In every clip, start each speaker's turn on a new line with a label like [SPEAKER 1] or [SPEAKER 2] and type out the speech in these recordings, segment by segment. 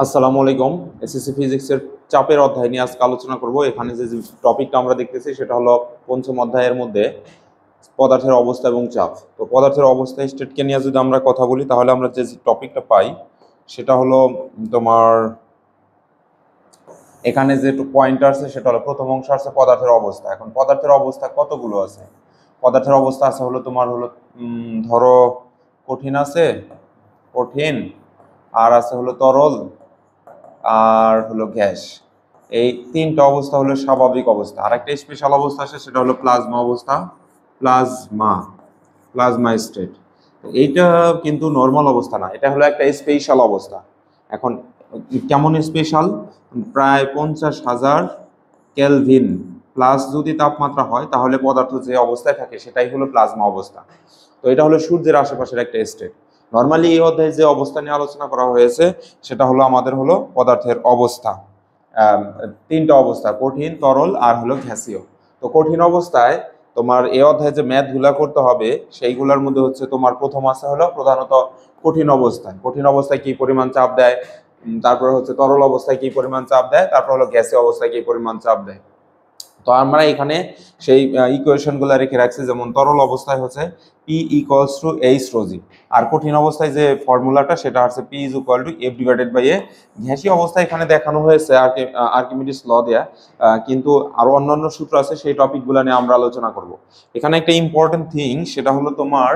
[SPEAKER 1] আসসালামু আলাইকুম। এসএসসি ফিজিক্সের চাপের অধ্যায় নিয়ে আজকে আলোচনা করব। এখানে যে টপিকটা আমরা দেখতেছি সেটা হলো পঞ্চম অধ্যায়ের মধ্যে পদার্থের অবস্থা এবং চাপ। তো পদার্থের অবস্থা স্টেটকে নিয়ে যদি আমরা কথা বলি তাহলে আমরা যে টপিকটা পাই সেটা হলো তোমার এখানে যে পয়েন্ট আছে সেটা হলো প্রথম অংশ আছে পদার্থের অবস্থা। এখন পদার্থের অবস্থা কতগুলো আছে? পদার্থের অবস্থা আছে হলো তোমার হলো ধরো কঠিন আছে, কঠিন, আর আছে হলো তরল, আর হলো গ্যাস। এই তিনটা অবস্থা হলো স্বাভাবিক অবস্থা। আর একটা স্পেশাল অবস্থা আছে সেটা হলো প্লাজমা অবস্থা, প্লাজমা প্লাজমা স্টেট। এইটা কিন্তু নর্মাল অবস্থা না, এটা হলো একটা স্পেশাল অবস্থা। এখন কেমন স্পেশাল? প্রায় 50,000 কেলভিন প্লাস যদি তাপমাত্রা হয় তাহলে পদার্থ যে অবস্থায় থাকে সেটাই হলো প্লাজমা অবস্থা। তো এটা হলো সূর্যের আশেপাশের একটা স্টেট। নর্মালি এই অধ্যায়ে যে অবস্থা নিয়ে আলোচনা করা হয়েছে সেটা হলো আমাদের হলো পদার্থের অবস্থা। তিনটা অবস্থা, কঠিন, তরল আর হলো গ্যাসীয়। তো কঠিন অবস্থায় তোমার এই অধ্যায়ে যে ম্যাথগুলা করতে হবে সেইগুলোর মধ্যে হচ্ছে তোমার প্রথম আছে হলো প্রধানত কঠিন অবস্থায়। কঠিন অবস্থায় কি পরিমাণ চাপ দেয়, তারপরে হচ্ছে তরল অবস্থায় কি পরিমাণ চাপ দেয়, তারপর হলো গ্যাসীয় অবস্থায় কি পরিমাণ চাপ দেয়। তো আমরা এখানে সেই ইকুয়েশনগুলো রেখে রাখছি, যেমন তরল অবস্থায় হচ্ছে P equals to H rho G, আর কঠিন অবস্থায় যে ফর্মুলাটা সেটা হচ্ছে P is equal to F divided by A. গ্যাসীয় অবস্থায় এখানে দেখানো হয়েছে আর্কিমিডিস ল দেয়া, কিন্তু আরো অন্যান্য সূত্র আছে, সেই টপিকগুলো নিয়ে আমরা আলোচনা করব। এখানে একটা ইম্পর্টেন্ট থিং সেটা হলো তোমার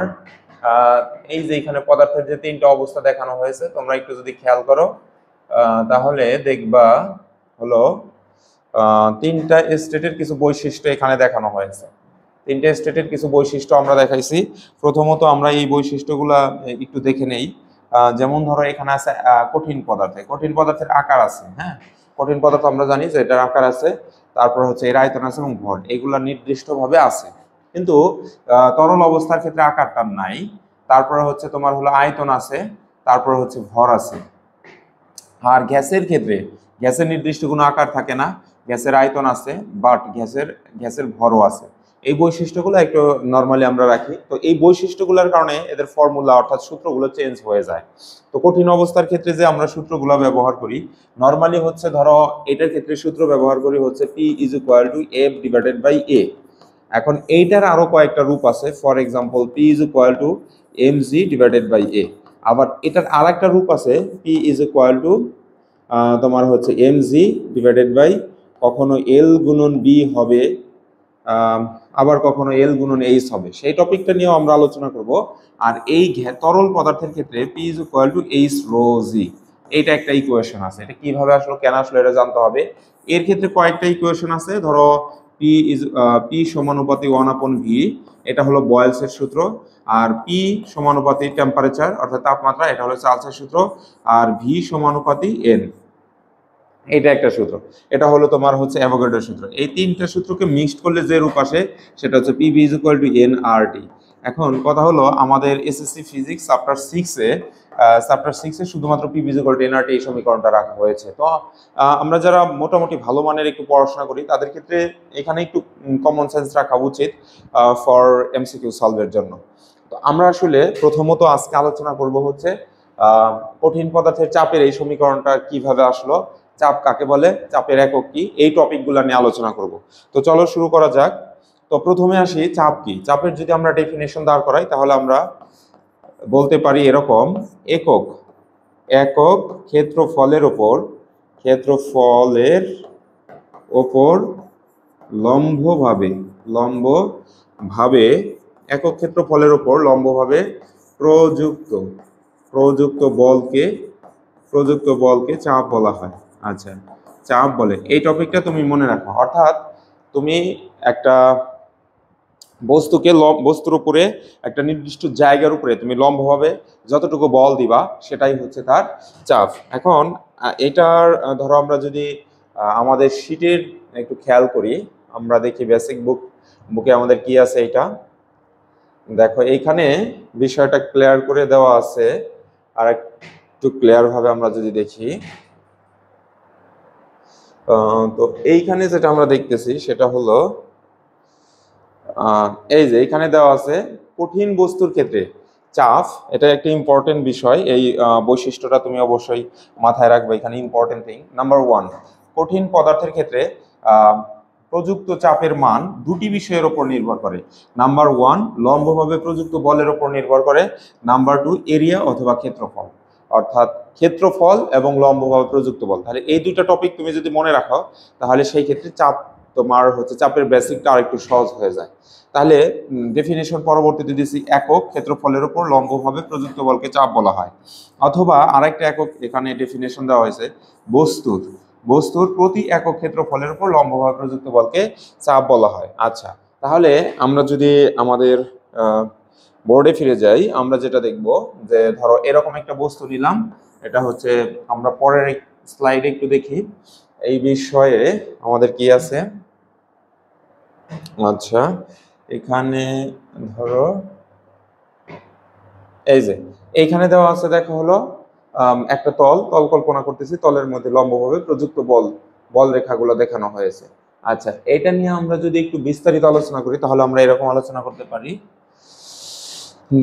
[SPEAKER 1] এই যে এখানে পদার্থের যে তিনটা অবস্থা দেখানো হয়েছে তোমরা একটু যদি খেয়াল করো তাহলে দেখবা হলো তিনটা স্টেটের কিছু বৈশিষ্ট্য এখানে দেখানো হয়েছে। তিনটা স্টেটের কিছু বৈশিষ্ট্য আমরা দেখাইছি। প্রথমত আমরা এই বৈশিষ্ট্যগুলা একটু দেখে নেই। যেমন ধরো এখানে আছে কঠিন পদার্থে, কঠিন পদার্থের আকার আছে। হ্যাঁ, কঠিন পদার্থ আমরা জানি যে এটার আকার আছে, তারপর হচ্ছে এর আয়তন আছে এবং ভর, এগুলা নির্দিষ্টভাবে আছে। কিন্তু তরল অবস্থার ক্ষেত্রে আকারটা নাই। তারপরে হচ্ছে তোমার হলো আয়তন আছে, তারপর হচ্ছে ভর আছে। আর গ্যাসের ক্ষেত্রে গ্যাসের নির্দিষ্ট কোনো আকার থাকে না, গ্যাসের আয়তন আছে, বাট গ্যাসের ভরও আছে। এই বৈশিষ্ট্যগুলো একটু নর্মালি আমরা রাখি। তো এই বৈশিষ্ট্যগুলোর কারণে এদের ফর্মুলা অর্থাৎ সূত্রগুলো চেঞ্জ হয়ে যায়। তো কঠিন অবস্থার ক্ষেত্রে যে আমরা সূত্রগুলো ব্যবহার করি নর্মালি হচ্ছে ধরো এটার ক্ষেত্রে সূত্র ব্যবহার করি হচ্ছে P is equal to F divided by A. এখন এইটার আরো কয়েকটা রূপ আছে, for example P is equal to M G divided by A. আবার এটার আর একটা রূপ আছে পি ইজ ইকুয়াল টু তোমার হচ্ছে এম জি ডিভাইডেড বাই কখনো এল গুণন বি হবে, আবার কখনো এল গুণন এইচ হবে। সেই টপিকটা নিয়েও আমরা আলোচনা করব। আর এই তরল পদার্থের ক্ষেত্রে P is equal to H rho G, এইটা একটা ইকুয়েশন আছে। এটা কিভাবে আসলো কেন আসলো এটা জানতে হবে। এর ক্ষেত্রে কয়েকটা ইকুয়েশন আছে। ধরো পি সমানুপাতি 1/v, এটা হলো বয়েলসের সূত্র। আর পি সমানুপাতি টেম্পারেচার অর্থাৎ তাপমাত্রা, এটা হলো চার্লসের সূত্র। আর ভি সমানুপাতি এন, এটা একটা সূত্র। এটা হলো তোমার হচ্ছে অ্যাভোগাড্রোর সূত্র। এই তিনটা সূত্রকে মিক্সড করলে যে রূপ আসে সেটা হচ্ছে PV is equal to N R T. এখন কথা হলো আমাদের এসএসসি ফিজিক্স চ্যাপ্টার 6 এ শুধুমাত্র PV is equal to N R T এই সমীকরণটা রাখা হয়েছে। তো আমরা যারা মোটামুটি ভালো মানের একটু পড়াশোনা করি তাদের ক্ষেত্রে এখানে একটু কমন সেন্স রাখা উচিত ফর এমসিকিউ সলভের জন্য। তো আমরা আসলে প্রথমত আজকে আলোচনা করব হচ্ছে কঠিন পদার্থের চাপের এই সমীকরণটা কিভাবে আসলো, চাপ কাকে বলে, চাপের একক কি, এই টপিকগুলো নিয়ে আলোচনা করব। তো চলো শুরু করা যাক। তো প্রথমে আসি চাপ কি। চাপের যদি আমরা ডেফিনেশন দাঁড় করাই তাহলে আমরা বলতে পারি এরকম: একক একক ক্ষেত্রফলের ওপর লম্বভাবে একক ক্ষেত্রফলের ওপর লম্বভাবে প্রযুক্ত প্রযুক্ত বলকে চাপ বলা হয়। আচ্ছা, চাপ বলে এই টপিকটা তুমি মনে রাখো। অর্থাৎ তুমি একটা বস্তুর উপরে একটা নির্দিষ্ট জায়গার উপরে তুমি লম্বভাবে যতটুকু বল দিবা সেটাই হচ্ছে তার চাপ। এখন এটার ধরো আমরা যদি আমাদের শীটের একটু খেয়াল করি, আমরা দেখি বেসিক বুকে আমাদের কি আছে। এটা দেখো এইখানে বিষয়টা ক্লিয়ার করে দেওয়া আছে। আর একটু ক্লিয়ার ভাবে আমরা যদি দেখি তো এইখানে যেটা আমরা দেখতেছি সেটা হলো এই যে এখানে দেওয়া আছে কঠিন বস্তুর ক্ষেত্রে চাপ, এটা একটা ইম্পর্টেন্ট বিষয়। এই বৈশিষ্ট্যটা তুমি অবশ্যই মাথায় রাখবে, এখানে ইম্পর্টেন্ট থিং। নাম্বার 1, কঠিন পদার্থের ক্ষেত্রে আহ, প্রযুক্ত চাপের মান দুটি বিষয়ের উপর নির্ভর করে। নাম্বার 1 লম্বভাবে প্রযুক্ত বলের উপর নির্ভর করে। নাম্বার 2 এরিয়া অথবা ক্ষেত্রফল, অর্থাৎ ক্ষেত্রফল এবং লম্বভাবে প্রযুক্ত বল। তাহলে এই দুইটা টপিক তুমি যদি মনে রাখো, তাহলে সেই ক্ষেত্রে চাপ তোমার হচ্ছে চাপের বেসিকটা আরেকটু সহজ হয়ে যায়। তাহলে ডেফিনেশন পরবর্তীতে দিয়েছি, একক ক্ষেত্রফলের উপর লম্বভাবে প্রযুক্ত বলকে চাপ বলা হয়। অথবা আরেকটা একক এখানে ডেফিনেশন দেওয়া হয়েছে, বস্তুর বস্তুর প্রতি একক ক্ষেত্রফলের উপর লম্বভাবে প্রযুক্ত বলকে চাপ বলা হয়। আচ্ছা, তাহলে আমরা যদি আমাদের বোর্ডে ফিরে যাই, আমরা যেটা দেখব যে ধরো এরকম একটা বস্তু নিলাম, এটা হচ্ছে আমরা পরের স্লাইডে একটু দেখি এই বিষয়ে আমাদের কি আছে। আচ্ছা, এখানে ধরো এই যে এইখানে দেওয়া আছে, দেখা হলো একটা তল কল্পনা করতেছি, তলের মধ্যে লম্বভাবে প্রযুক্ত বল রেখাগুলো দেখানো হয়েছে। আচ্ছা, এটা নিয়ে আমরা যদি একটু বিস্তারিত আলোচনা করি, তাহলে আমরা এরকম আলোচনা করতে পারি।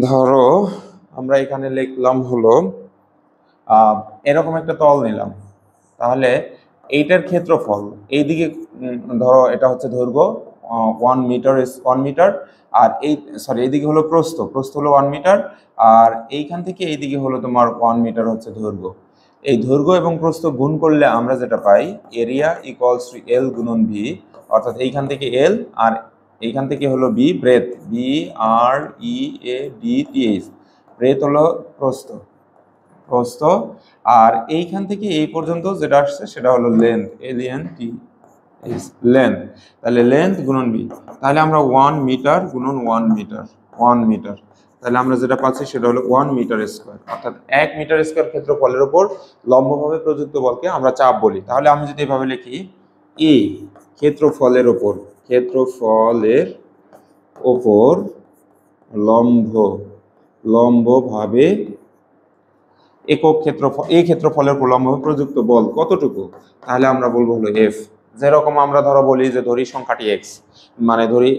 [SPEAKER 1] ধরো আমরা এখানে লিখলাম হলো এরকম একটা তল নিলাম, তাহলে এইটার ক্ষেত্রফল এইদিকে ধরো এটা হচ্ছে দৈর্ঘ্য 1 মিটার, আর এইদিকে হলো প্রস্থ হলো 1 মিটার, আর এইখান থেকে এইদিকে হলো তোমার 1 মিটার হচ্ছে দৈর্ঘ্য। এই দৈর্ঘ্য এবং প্রস্থ গুণ করলে আমরা যেটা পাই, এরিয়া ইকুয়ালস টু এল গুণন ভি, অর্থাৎ এইখান থেকে এল আর এইখান থেকে হলো B, breath, B R E A D T H, breath হলো প্রস্থ প্রস্থ আর এইখান থেকে এই পর্যন্ত যেটা আসছে সেটা হলো লেন্থ, এলিয়ান টি লেন্থ। তাহলে লেন্থ গুণন বি, তাহলে আমরা 1 মিটার গুণন 1 মিটার, তাহলে আমরা যেটা পাচ্ছি সেটা হলো 1 মিটার স্কোয়ার, অর্থাৎ 1 মিটার স্কোয়ার ক্ষেত্রফলের উপর লম্বভাবে প্রযুক্ত বলকে আমরা চাপ বলি। তাহলে আমি যদি এভাবে লিখি, ই ক্ষেত্রফলের ওপর লম্বভাবে একক ক্ষেত্রফল, এই ক্ষেত্রফলের উপর লম্বভাবে প্রযুক্ত বল কতটুকু, তাহলে আমরা বলবো হলো এফ। যেরকম আমরা ধরো বলি যে ধরি সংখ্যাটি এক্স, মানে ধরি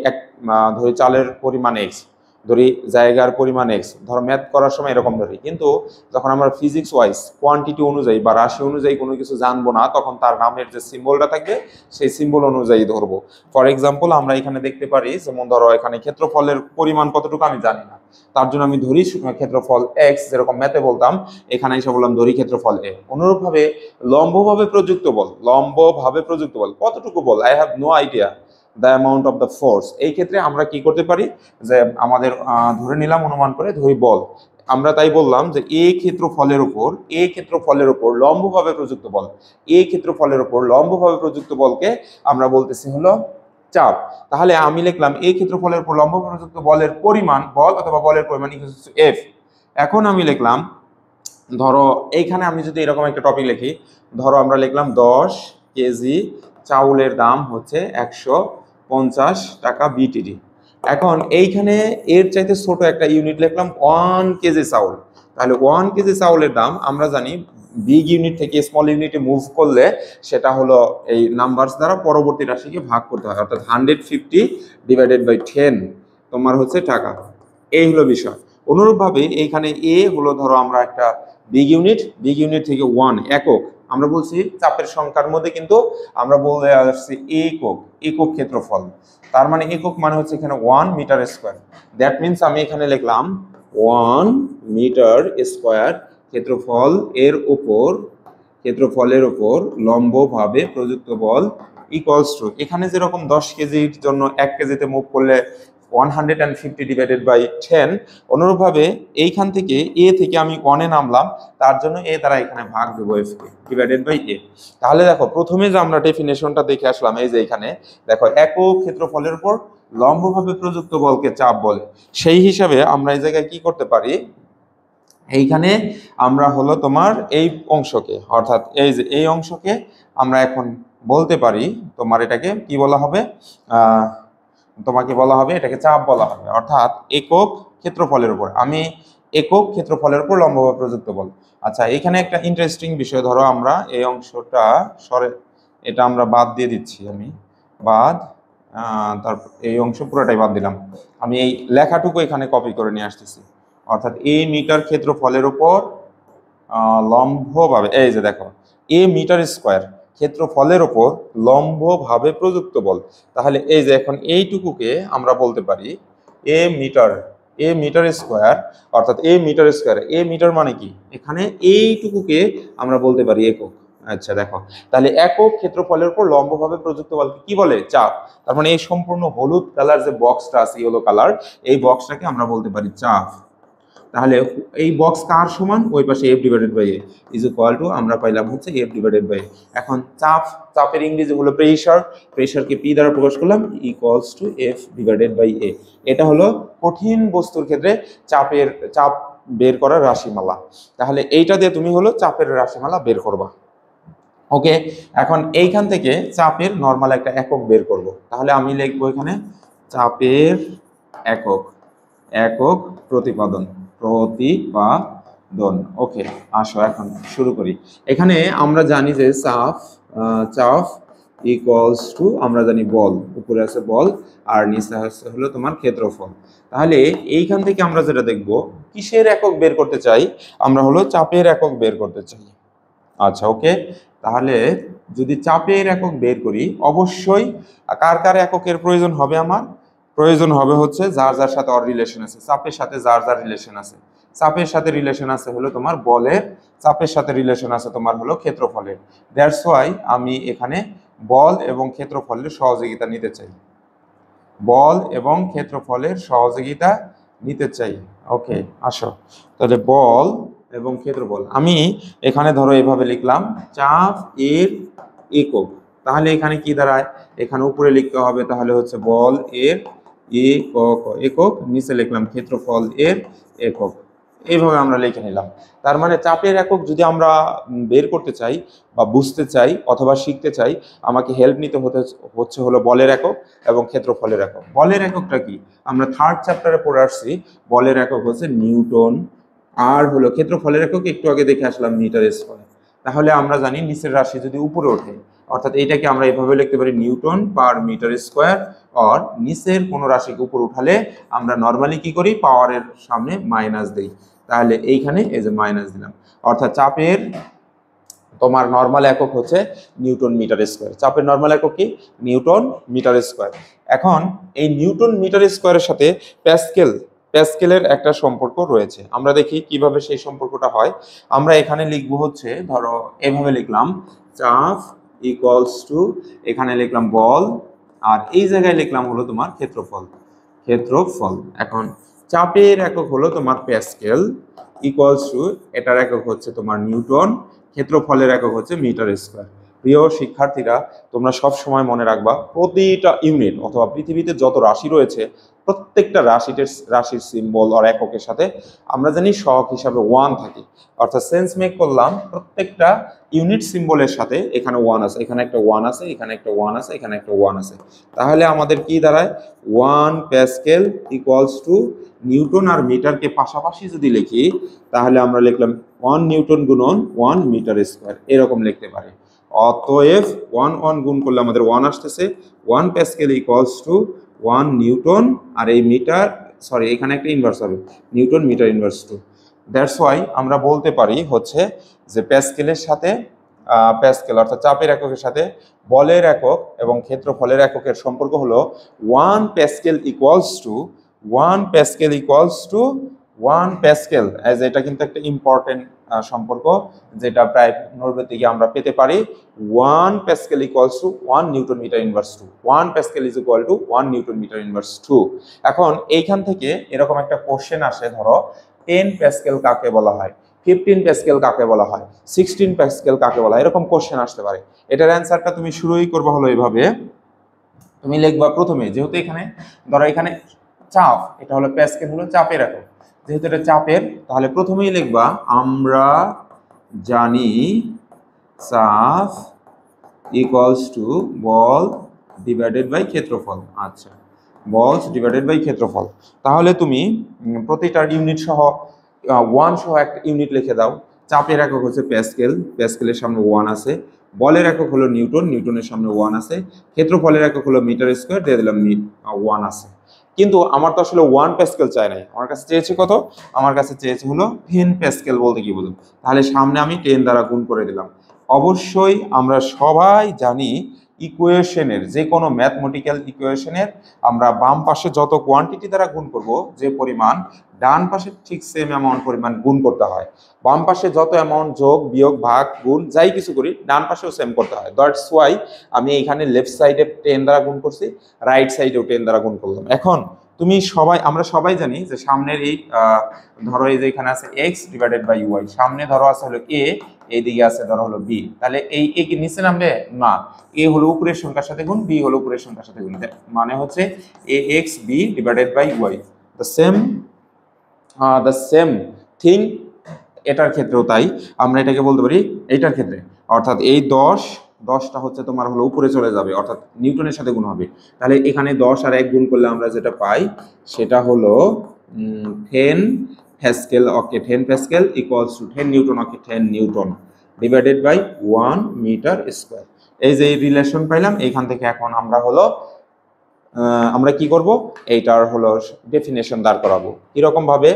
[SPEAKER 1] ধরি চালের পরিমাণ এক্স, ধরি জায়গার পরিমাণ এক্স, ধরো ম্যাথ করার সময় এরকম ধরি। কিন্তু যখন আমরা ফিজিক্স ওয়াইজ কোয়ান্টিটি অনুযায়ী বা রাশি অনুযায়ী কোনো কিছু জানবো না, তখন তার নামের যে সিম্বলটা থাকবে সেই সিম্বল অনুযায়ী ধরবো। ফর এক্সাম্পল আমরা এখানে দেখতে পারি, যেমন ধরো এখানে ক্ষেত্রফলের পরিমাণ কতটুকু আমি জানি না, তার জন্য আমি ধরি ক্ষেত্রফল এক্স, যেরকম ম্যাথে বলতাম, এখানে এসে বললাম ধরি ক্ষেত্রফল এ। অনুরূপভাবে লম্বভাবে প্রযুক্ত বল কতটুকু বল, I have no idea the amount of the force. এই ক্ষেত্রে আমরা কি করতে পারি, যে আমাদের ধরে নিলাম, অনুমান করে ধরি বল, আমরা তাই বললাম যে এ ক্ষেত্রফলের উপর লম্বভাবে প্রযুক্ত বলকে আমরা বলতেছি হলো চাপ। তাহলে আমি লিখলাম এই ক্ষেত্রফলের উপর লম্বভাবে প্রযুক্ত বলের পরিমাণ, বলের পরিমাণ ইকুয়াল টু এফ। এখন আমি লিখলাম, ধরো এইখানে আমি যদি এরকম একটা টপিক লিখি, ধরো আমরা লিখলাম 10 কেজি চাউলের দাম হচ্ছে 150 টাকা বিটিডি। এখন এইখানে এর চাইতে ছোট একটা ইউনিট লিখলাম 1 কেজি চাউল। তাহলে 1 কেজি চাউলের দাম আমরা জানি বিগ ইউনিট থেকে স্মল ইউনিটে মুভ করলে সেটা হলো এই নাম্বারস দ্বারা পরবর্তী রাশিকে ভাগ করতে হয়, অর্থাৎ 150 ডিভাইডেড বাই 10 তোমার হচ্ছে টাকা। এই হলো বিষয়। অনুরূপভাবে এইখানে এ হলো ধরো আমরা একটা বিগ ইউনিট থেকে 1 একক, আমরা বলছি চাপের সংখ্যার মধ্যে কিন্তু আমরা বলে আসছি একক ক্ষেত্রফল, তার মানে একক মানে হচ্ছে এখানে 1 মিটার স্কোয়ার। দ্যাট মিনস আমি এখানে লিখলাম 1 মিটার স্কোয়ার ক্ষেত্রফলের উপর লম্বভাবে প্রযুক্ত বল ইকুয়ালস টু, এখানে যেরকম 10 কেজির জন্য 1 কেজিতে মুভ করলে 150 ডিভাইডেড বাই 10, অনুরূপভাবে এইখান থেকে এ থেকে আমি 1 এ নামলাম, তার জন্য এ দ্বারা এখানে ভাগ দেবো এফ কে ডিভাইডেড বাই এ। তাহলে দেখো প্রথমে যে আমরা ডেফিনেশনটা দেখে আসলাম, এই যে এখানে দেখো একক ক্ষেত্রফলের উপর লম্বভাবে প্রযুক্ত বলকে চাপ বলে। সেই হিসাবে আমরা এই জায়গায় কি করতে পারি, এইখানে আমরা হলো তোমার এই অংশকে, অর্থাৎ এই যে এই অংশকে আমরা এখন বলতে পারি তোমার এটাকে কি বলা হবে, তোমাকে বলা হবে এটাকে চাপ বলা হবে, অর্থাৎ একক ক্ষেত্রফলের উপর লম্বভাবে প্রযুক্ত বল। আচ্ছা, এখানে একটা ইন্টারেস্টিং বিষয়, ধরো আমরা এই অংশটা এটা আমরা বাদ দিয়ে দিচ্ছি, আমি বাদ, তারপর এই অংশ পুরোটাই বাদ দিলাম, আমি এই লেখাটুকু এখানে কপি করে নিয়ে আসতেছি। অর্থাৎ এ মিটার ক্ষেত্রফলের উপর লম্বভাবে, এই যে দেখো, এ মিটার স্কোয়ার ক্ষেত্রফলের ওপর লম্বভাবে প্রযুক্ত বল। তাহলে এই যে এখন এইটুকুকে আমরা বলতে পারি এ মিটার, এ মিটার স্কোয়ার, অর্থাৎ এ মিটার স্কোয়ার, এ মিটার মানে কি, এখানে এইটুকুকে আমরা বলতে পারি একক। আচ্ছা দেখো, তাহলে একক ক্ষেত্রফলের উপর লম্বভাবে প্রযুক্ত বলকে কি বলে? চাপ। তার মানে এই সম্পূর্ণ হলুদ কালার যে বক্সটা আছে, ইয়েলো কালার, এই বক্সটাকে আমরা বলতে পারি চাপ। তাহলে এই বক্স কার সমান? ওই পাশে F divided by A is equal to আমরা পাইলাম হচ্ছে এফ ডিভাইডেড বাই। এখন চাপ, চাপের ইংরেজি হলো প্রেসার, প্রেসারকে পি দ্বারা প্রকাশ করলাম equals to F divided by A. এটা হলো কঠিন বস্তুর ক্ষেত্রে চাপের, চাপ বের করার রাশিমালা। তাহলে এইটা দিয়ে তুমি হলো চাপের রাশিমালা বের করবা। ওকে, এখন এইখান থেকে চাপের নর্মাল একটা একক বের করব। তাহলে আমি লিখবো এখানে চাপের একক, একক প্রতিপাদন, প্রতিপাদন। ওকে, আসো এখন শুরু করি। এখানে আমরা জানি যে চাপ, চাপ ইকুয়ালস টু আমরা জানি বল, উপরে আছে বল আর নিচে আছে হলো তোমার ক্ষেত্রফল। তাহলে এইখান থেকে আমরা যেটা দেখব, কিসের একক বের করতে চাই? আমরা হলো চাপের একক বের করতে চাই। আচ্ছা ওকে, তাহলে যদি চাপের একক বের করি, অবশ্যই কার কার এককের প্রয়োজন হবে? আমার প্রয়োজন হবে হচ্ছে যার যার সাথে অর রিলেশন আছে, চাপের সাথে যার যার রিলেশন আছে। চাপের সাথে রিলেশন আছে হলো তোমার বলের, চাপের সাথে রিলেশন আছে তোমার হলো ক্ষেত্রফলের। দ্যাটস ওয়াই আমি এখানে বল এবং ক্ষেত্রফলের সহযোগিতা নিতে চাই, বল এবং ক্ষেত্রফলের সহযোগিতা নিতে চাই। ওকে আসো, তাহলে বল এবং ক্ষেত্রফল আমি এখানে ধরো এভাবে লিখলাম চাপ এর একক। তাহলে এখানে কি দাঁড়ায়? এখানে উপরে লিখতে হবে তাহলে হচ্ছে বল এর একক, একক, নিচে লিখলাম ক্ষেত্রফল এর একক। এইভাবে আমরা লিখে নিলাম। তার মানে চাপের একক যদি আমরা বের করতে চাই বা বুঝতে চাই অথবা শিখতে চাই, আমাকে হেল্প নিতে হচ্ছে হলো বলের একক এবং ক্ষেত্রফলের একক। বলের এককটা কি? আমরা থার্ড চ্যাপ্টারে পড়ে আসছি, বলের একক হচ্ছে নিউটন, আর হলো ক্ষেত্রফলের একক একটু আগে দেখে আসলাম মিটার স্কয়ার। তাহলে আমরা জানি নিচের রাশি যদি উপরে ওঠে, অর্থাৎ এইটাকে আমরা এভাবে লিখতে পারি নিউটন পার মিটার স্কোয়ার, আর নিচের কোনো রাশিকে উপর উঠালে আমরা নর্মালি কি করি? পাওয়ারের সামনে মাইনাস দেই। তাহলে এইখানে এই যে মাইনাস দিলাম, অর্থাৎ চাপের তোমার নর্মাল একক হচ্ছে নিউটন মিটার স্কোয়ার। চাপের নর্মাল একক কি? Newton metre square. এখন এই নিউটন মিটার স্কোয়ারের সাথে প্যাসকেল, প্যাসকেলের একটা সম্পর্ক রয়েছে। আমরা দেখি কিভাবে সেই সম্পর্কটা হয়। আমরা এখানে লিখবো হচ্ছে ধরো এভাবে লিখলাম চাপ ইকুয়ালস টু, এখানে লিখলাম বল, আর এই জায়গায় লিখলাম হলো তোমার ক্ষেত্রফল, ক্ষেত্রফল। এখন চাপের একক হলো তোমার প্যাসকেল ইকুয়ালস টু, এটার একক হচ্ছে তোমার নিউটন, ক্ষেত্রফলের একক হচ্ছে মিটার স্কোয়ার। প্রিয় শিক্ষার্থীরা, তোমরা সব সময় মনে রাখবা প্রতিটা ইউনিট অথবা পৃথিবীতে যত রাশি রয়েছে প্রত্যেকটা রাশির সিম্বল আর এককের সাথে আমরা জানি সহগ হিসাবে 1 থাকে। অর্থাৎ সেন্স মেক করলাম প্রত্যেকটা ইউনিট সিম্বলের সাথে এখানে 1 আছে, এখানে একটা 1 আছে, এখানে একটা 1 আছে, এখানে একটা 1 আছে। তাহলে আমাদের কি দাঁড়ায়? 1 প্যাসকেল ইকুয়ালস টু নিউটন আর মিটারকে পাশাপাশি যদি লিখি তাহলে আমরা লিখলাম 1 নিউটন গুণন 1 মিটার স্কোয়ার, এরকম লিখতে পারি। অতএব 1 1 গুণ করলে আমাদের 1 আসতেছে, 1 প্যাসকেল ইকুয়ালস টু 1 নিউটন, আর এই মিটার, সরি এখানে একটা ইনভার্স হবে, newton metre inverse 2। That's why আমরা বলতে পারি হচ্ছে যে প্যাসকেলের সাথে প্যাসকেল অর্থাৎ চাপের এককের সাথে বলের একক এবং ক্ষেত্রফলের এককের সম্পর্ক হলো 1 pascal equals to 1 pascal equals to 1 Pascal. As এটা কিন্তু একটা ইম্পর্টেন্ট সম্পর্ক যেটা প্রায় নর্বে থেকে আমরা পেতে পারি। 1 pascal equals to 1 newton metre inverse 2, 1 pascal is equal to 1 newton metre inverse 2। এখন এইখান থেকে এরকম একটা কোশ্চেন আসে, ধরো 10 প্যাসকেল কাকে বলা হয়, 15 প্যাসকেল কাকে বলা হয়, 16 প্যাসকেল কাকে বলা হয়, এরকম কোশ্চেন আসতে পারে। এটার অ্যান্সারটা তুমি শুরুই করবা হলো এইভাবে, তুমি লিখবা প্রথমে, যেহেতু এখানে ধরো এখানে চাপ, এটা হলো প্যাসকেল হলো চাপের একক, যেহেতু এটা চাপের তাহলে প্রথমেই লিখবা আমরা জানি চাপ ইকুয়ালস টু বল ডিভাইডেড বাই ক্ষেত্রফল। আচ্ছা, বল ডিভাইডেড বাই ক্ষেত্রফল। তাহলে তুমি প্রতিটা ইউনিট সহ 1 সহ একটা ইউনিট লিখে দাও। চাপের একক হচ্ছে প্যাসকেল, প্যাসকেলের সামনে 1 আছে, বলের একক হলো নিউটন, নিউটনের সামনে 1 আছে, ক্ষেত্রফলের একক হলো মিটার স্কোয়ার, দিয়ে দিলাম 1 আছে। কিন্তু আমার তো আসলে 1 প্যাসকেল চাই নাই, আমার কাছে চেয়েছে কত, আমার কাছে চেয়েছে হলো 10 প্যাসকেল। বলতে কি বলুন, তাহলে সামনে আমি 10 দ্বারা গুণ করে দিলাম। অবশ্যই আমরা সবাই জানি ইকুয়েশনের, যে কোনো ম্যাথমেটিক্যাল ইকুয়েশনের আমরা বাম পাশে যত কোয়ান্টিটি দ্বারা গুণ করব, যে পরিমাণ ডান পাশে ঠিক সেম অ্যামাউন্ট পরিমাণ গুণ করতে হয়। বাম পাশে যত অ্যামাউন্ট যোগ বিয়োগ ভাগ গুণ যাই কিছু করি, ডান পাশেও সেম করতে হয়। দ্যাটস ওয়াই আমি এখানে লেফট সাইডে 10 দ্বারা গুণ করছি, রাইট সাইডেও 10 দ্বারা গুণ করলাম। এখন তুমি সবাই, আমরা সবাই জানি যে সামনের এই ধরো এই যে এখানে আছে x ডিভাইডেড বাই y, সামনে ধরো আছে হলো a, এইদিকে আছে ধরো হলো b, তাহলে এই a কি নিচে নামবে না, a হলো উপরের সংখ্যার সাথে গুণ, b হলো উপরের সংখ্যার সাথে গুণ, মানে হচ্ছে ax b divided by y। The same thing এটার ক্ষেত্রেও তাই, আমরা এটাকে বলতে পারি এইটার ক্ষেত্রে, অর্থাৎ এই 10টা হচ্ছে তোমার হলো উপরে চলে যাবে, অর্থাৎ নিউটনের সাথে গুণ হবে। তাহলে এখানে 10 আর 1 গুণ করলে আমরা যেটা পাই সেটা হলো 10 pascal. Okay, 10 pascal equals to 10 newton. Okay, 10 newton divided by 1 metre square. এই যে রিলেশন পাইলাম, এইখান থেকে এখন আমরা হলো আমরা কি করব, এইটার হলো ডেফিনেশন দাঁড় করাবো কিরকম ভাবে,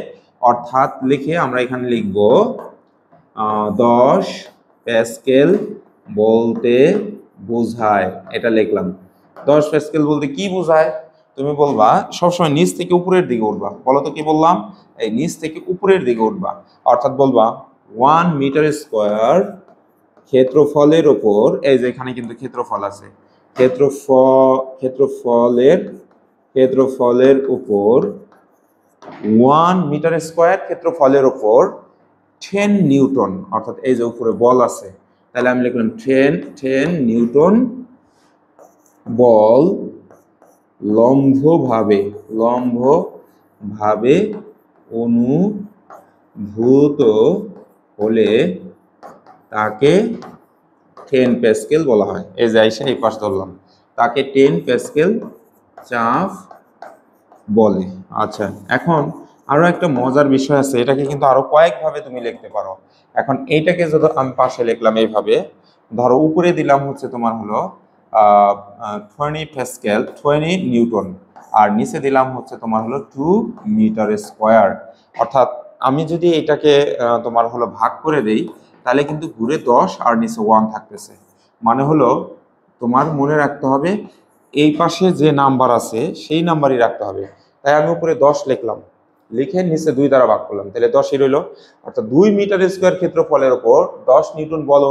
[SPEAKER 1] অর্থাৎ লিখে আমরা এখানে লিখব 10 প্যাসকেল বলতে বোঝায়, এটা লিখলাম। 10 প্যাসকেল বলতে কি বোঝায়, তুমি বলবা সবসময় নিচ থেকে উপরের দিকে উঠবা। বলো তো কি বললাম, এই নিচ থেকে উপরের দিকে উঠবা, অর্থাৎ বলবা 1 মিটার স্কয়ার ক্ষেত্রফলের উপর, এই যে এখানে কিন্তু ক্ষেত্রফল আছে, ক্ষেত্রফলের উপর 1 মিটার স্কয়ার ক্ষেত্রফলের উপর 10 নিউটন, অর্থাৎ এই যে উপরে বল আছে, তাহলে আমি লিখলাম 10 নিউটন বল লম্বভাবে অনুভূত হলে তাকে 10 প্যাসকেল বলা হয়। এই যে আইসা এই পাশ ধরলাম, তাকে 10 প্যাসকেল চাপ বলে। আচ্ছা, এখন আরো একটা মজার বিষয় আছে, এটাকে কিন্তু আরো কয়েকভাবে তুমি লিখতে পারো। এখন এইটাকে যদি আমি পাশে লিখলাম এইভাবে, ধরো উপরে দিলাম হচ্ছে তোমার হলো 20 প্যাসকেল 20 নিউটন, আর নিচে দিলাম হচ্ছে তোমার হলো 2 মিটার স্কয়ার। অর্থাৎ আমি যদি এটাকে তোমার হলো ভাগ করে দেই, তাহলে কিন্তু ঘুরে 10 আর নিচে 1 থাকতেছে, মানে হলো তোমার মনে রাখতে হবে এই পাশে যে নাম্বার আছে সেই নাম্বারই রাখতে হবে। তাই আমি উপরে 10 লিখলাম, লিখে নিচে 2 দ্বারা ভাগ করলাম, তাহলে 10ই রইল। অর্থাৎ 2 মিটার স্কয়ার ক্ষেত্রফলের উপর 10 নিউটন বল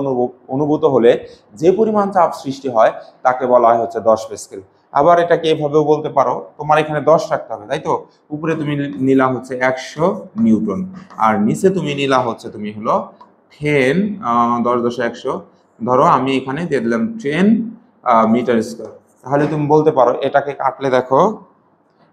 [SPEAKER 1] অনুভূত হলে যে পরিমাণ চাপ সৃষ্টি হয় তাকে বলা হয় হচ্ছে 10 প্যাসকেল। আবার এটাকে এভাবেও বলতে পারো, তোমার এখানে 10 রাখতে হবে, তাই তো, উপরে তুমি নিলা হচ্ছে 100 নিউটন, আর নিচে তুমি নিলা হচ্ছে তুমি হলো 10 10 10 100, ধরো আমি এখানে দিয়ে দিলাম 10 মিটার স্কয়ার। তাহলে তুমি বলতে পারো, এটাকে কাটলে দেখো,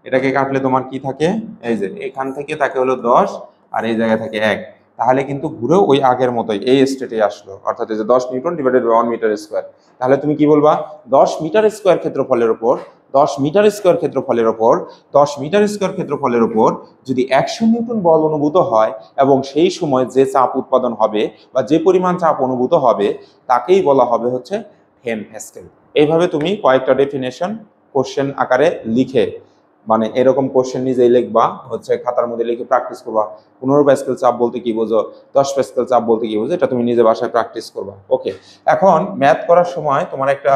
[SPEAKER 1] এটাকে কাটলে তোমার কি থাকে, এই যে এখান থেকে থাকে হলো 10 আর এই জায়গায় থাকে 1, তাহলে কিন্তু ঘুরেও ওই আগের মতোই এই স্টেটে আসলো, অর্থাৎ এই যে 10 newton divided by 1 metre square. তাহলে তুমি কি বলবা, 10 মিটার স্কয়ার ক্ষেত্রফলের উপর 10 মিটার স্কয়ার ক্ষেত্রফলের উপর 10 মিটার স্কয়ার ক্ষেত্রফলের উপর যদি 100 নিউটন বল অনুভূত হয় এবং সেই সময় যে চাপ উৎপাদন হবে বা যে পরিমাণ চাপ অনুভূত হবে তাকেই বলা হবে হচ্ছে 10 প্যাসকেল। এইভাবে তুমি কয়েকটা ডেফিনেশন কোশ্চেন আকারে লিখে, মানে এরকম কোশ্চেন নিজেই লিখবা, হচ্ছে খাতার মধ্যে লিখে প্র্যাকটিস করবা। 15 প্যাসকেল চাপ বলতে কি বোঝো, 10 প্যাসকেল চাপ বলতে কি বোঝো, এটা তুমি নিজে বাসায় প্র্যাকটিস করবা। ওকে, এখন ম্যাথ করার সময় তোমার একটা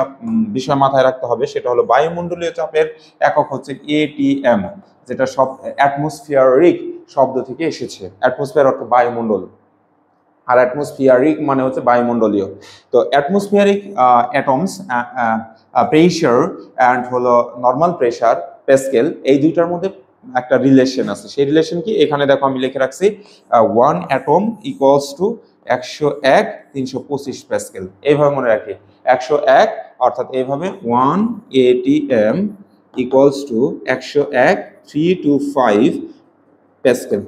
[SPEAKER 1] বিষয় মাথায় রাখতে হবে, সেটা হলো বায়ুমণ্ডলীয় চাপের একক হচ্ছে ATM, যেটা সব অ্যাটমসফিয়ারিক শব্দ থেকে এসেছে। অ্যাটমসফিয়ার অর্থ বায়ুমণ্ডল, আর অ্যাটমসফিয়ারিক মানে হচ্ছে বায়ুমণ্ডলীয়। তো অ্যাটমসফিয়ারিক অ্যাটমস প্রেসার অ্যান্ড হলো নর্মাল প্রেসার প্যাসকেল, এই দুইটার মধ্যে একটা রিলেশন আছে। সেই রিলেশন কি, এখানে দেখো আমি লিখে রাখছি 1 অ্যাটম ইকুয়ালস টু 101 325 প্যাসকেল। এইভাবে মনে রাখি 101, অর্থাৎ এইভাবে 1 ATM ইকুয়ালস টু 101 325 প্যাসকেল,